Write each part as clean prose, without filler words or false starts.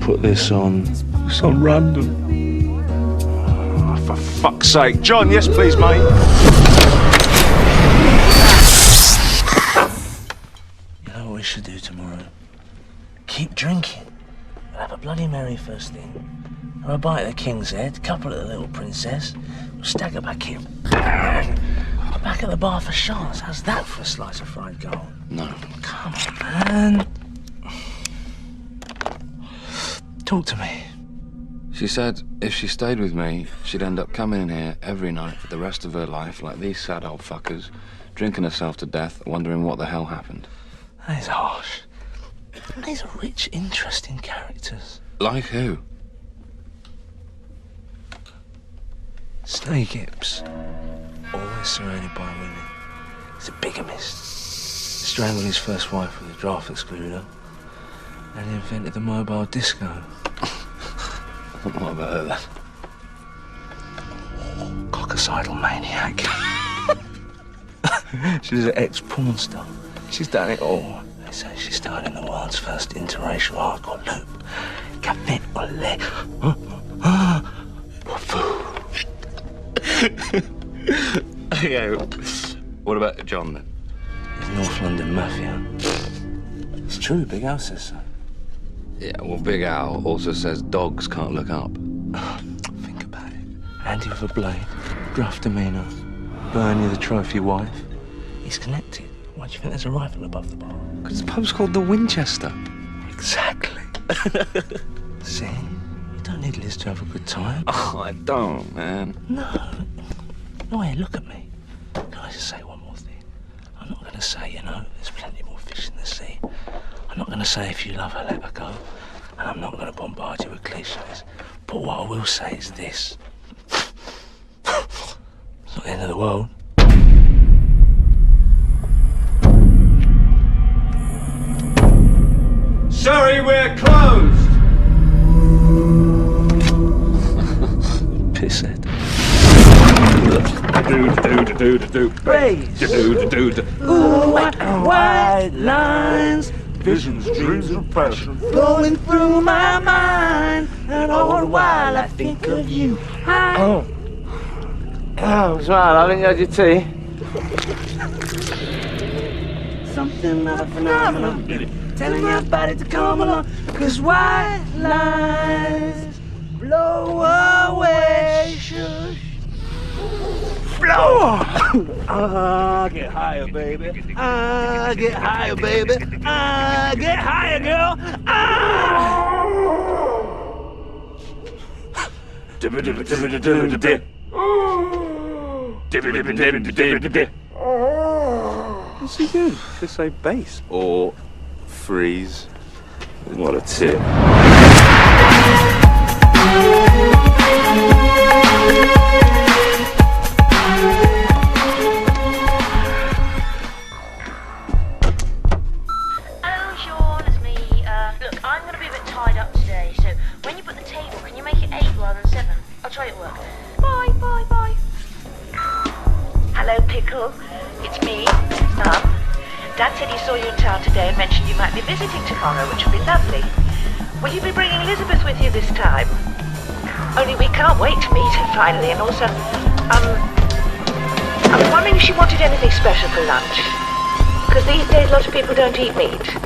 Put this on. It's on random. Oh, for fuck's sake. John, yes please, mate. You know what we should do tomorrow? Keep drinking. We'll have a Bloody Mary first thing. Have a bite of the King's Head, couple of the Little Princess. We'll stagger back in. Back at the bar for Shaun. How's that for a slice of fried gold? No. Come on, man. Talk to me. She said if she stayed with me, she'd end up coming in here every night for the rest of her life, like these sad old fuckers, drinking herself to death, wondering what the hell happened. That is harsh. These are rich, interesting characters. Like who? Snowy Gibbs, always surrounded by women. He's a bigamist. Strangled his first wife with a draft excluder, and he invented the mobile disco. What about her then? Coccicidal maniac. She's an ex-porn star. She's done it all. They say she started in the world's first interracial hardcore loop. Café olé. Yeah. What about John then? He's North London mafia. It's true, Big Al says so. Yeah, well, Big Al also says dogs can't look up. Think about it. Andy with a blade, gruff demeanour, Bernie the trophy wife. He's connected. Why do you think there's a rifle above the bar? Because the pub's called the Winchester. Exactly. See? You don't need Liz to have a good time. Oh, I don't, man. No. No, hey, look at me. Can I just say one more thing? I'm not going to say, you know, there's plenty more fish in the sea. I'm not going to say if you love her, let her go. And I'm not going to bombard you with cliches. But what I will say is this. It's not the end of the world. Sorry, we're closed. Pisshead. Do. Praise. Ooh, white lines. Visions, dreams, and passion. Flowing through my mind, and all the while I think of you. Oh, it's right, I haven't had your tea. Something of a phenomenon, telling your body to come along, 'cause white lines blow away. Shush. Blow! Get higher, baby. Get higher, baby. Get higher, girl. What's he do? Just say bass or freeze. What a tip. Hello, Shaun, it's me. Look, I'm going to be a bit tied up today, so when you put the table, can you make it 8 rather than 7? I'll try it at work. Bye. Hello, Pickle. It's me, Mum. Dad said he saw you in town today and mentioned you might be visiting tomorrow, which would be lovely. Will you be bringing Elizabeth with you this time? Only we can't wait to meet her finally, and also, I was wondering if she wanted anything special for lunch. Because these days, lots of people don't eat meat.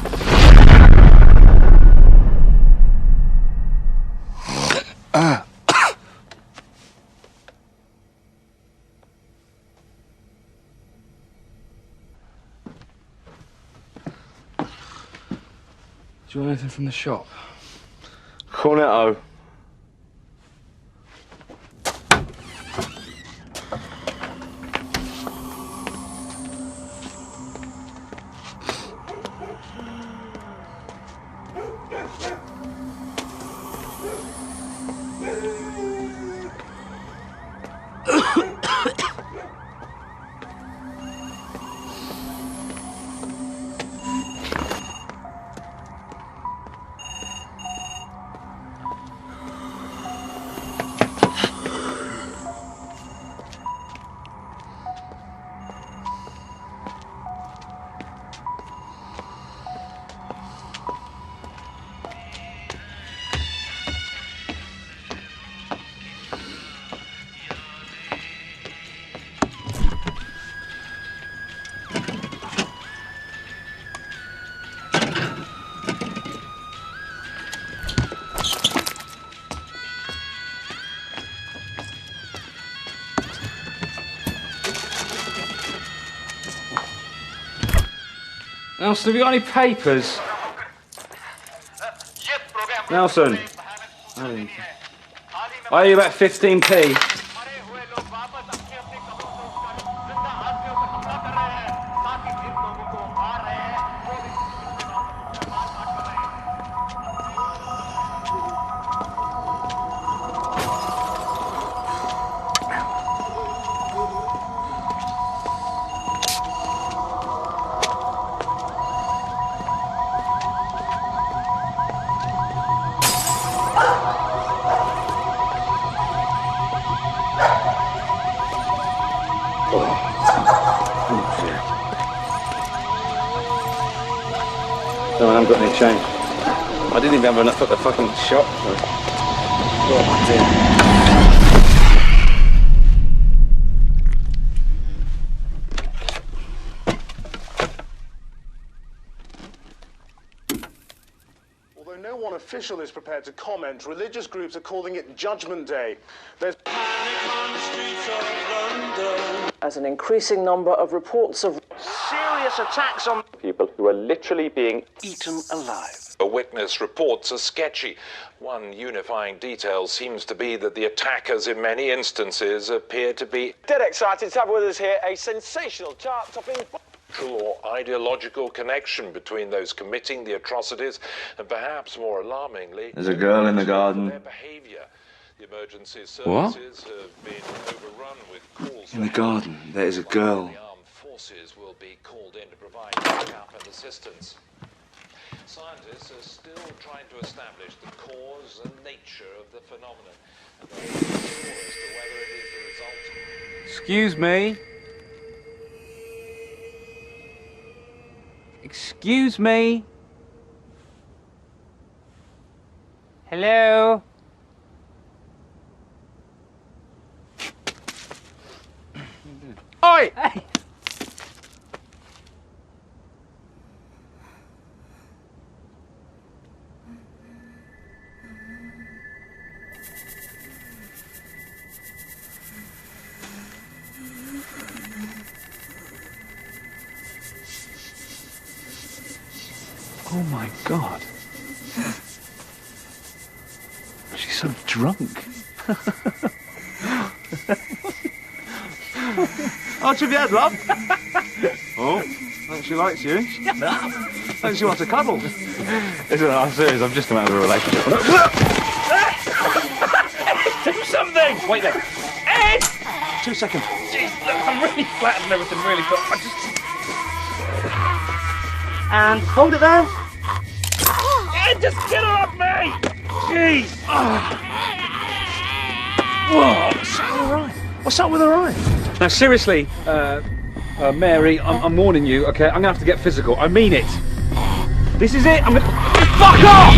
Do you want anything from the shop? Cornetto. Nelson, have you got any papers? Nelson. I owe you about 15p. No, I haven't got any change. I didn't even have enough at the fucking shop. Oh, dear. Although no one official is prepared to comment, religious groups are calling it Judgment Day. There's panic on the streets of London as an increasing number of reports of serious attacks on people who are literally being eaten alive. A witness reports are sketchy. One unifying detail seems to be that the attackers in many instances appear to be Dead excited to have with us here a sensational chart-topping or ideological connection between those committing the atrocities and perhaps more alarmingly There's a girl in the garden. their behaviour. The emergency services have been overrun with calls In the garden, there is a girl. The armed forces will be called in to provide backup and assistance. Scientists are still trying to establish the cause and nature of the phenomenon, and they're not sure as to whether it is the result of... Excuse me. Excuse me. Hello. Oi! Hey. Oh my God. She's so drunk. Aren't you bad, love? Oh, think she likes you. Think she wants a cuddle. Listen, I'm serious, I'm just come out of a relationship. Do something! Wait there. Ed! 2 seconds. Jeez, look, I'm really flat and everything, really, but I just... And hold it there. Ed, just get her off me! Jeez! Whoa, what's up with her eye? What's up with her eye? Now, seriously, Mary, I'm warning you, okay? I'm gonna have to get physical. I mean it. This is it. I'm gonna... Fuck off!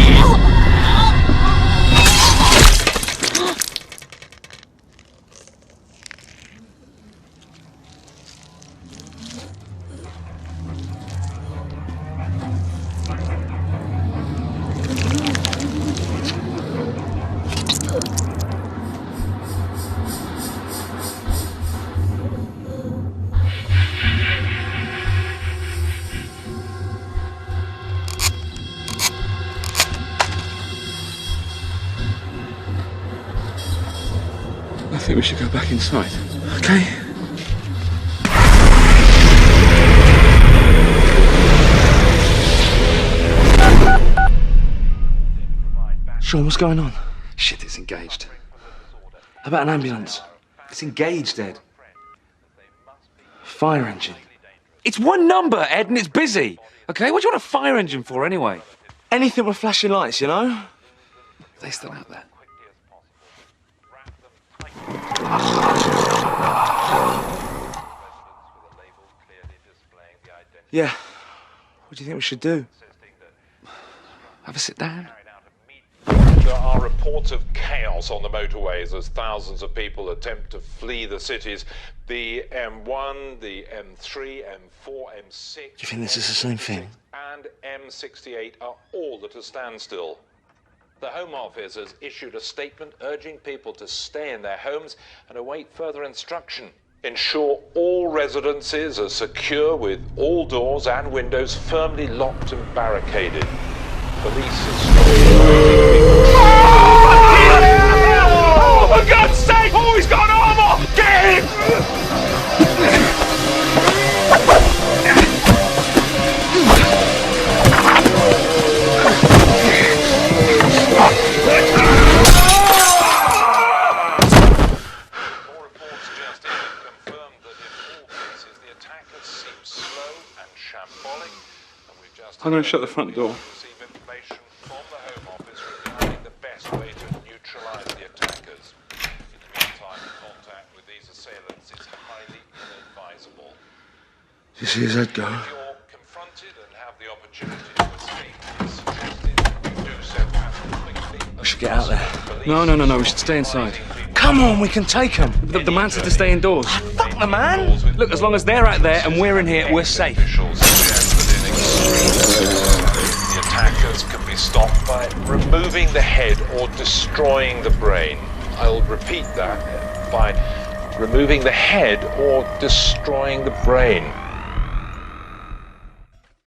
I think we should go back inside. Okay. Shaun, what's going on? Shit, it's engaged. How about an ambulance? It's engaged, Ed. Fire engine? It's one number, Ed, and it's busy. Okay, what do you want a fire engine for, anyway? Anything with flashing lights, you know? Are they still out there? Yeah. What do you think we should do? Have a sit down. There are reports of chaos on the motorways as thousands of people attempt to flee the cities. The M1, the M3, M4, M6... Do you think this is the same thing? ...and M68 are all at a standstill. The Home Office has issued a statement urging people to stay in their homes and await further instruction. Ensure all residences are secure with all doors and windows firmly locked and barricaded. Police Oh, for God's sake! Oh, he's got armor! Get him! I'm going to shut the front door. information from the Home Office regarding the best way to neutralise the attackers. In the meantime, contact with these assailants is highly inadvisable. Did you see his head go? If you're confronted and have the opportunity to escape, it's suggested you do so as quickly as We should get out there. No, we should stay inside. Come on, we can take them. The man said to stay indoors. Fuck the man! Look, as long as they're out there and we're in here, we're safe. Officials suggest that in extreme circumstances, the attackers can be stopped by removing the head or destroying the brain. I'll repeat that, by removing the head or destroying the brain.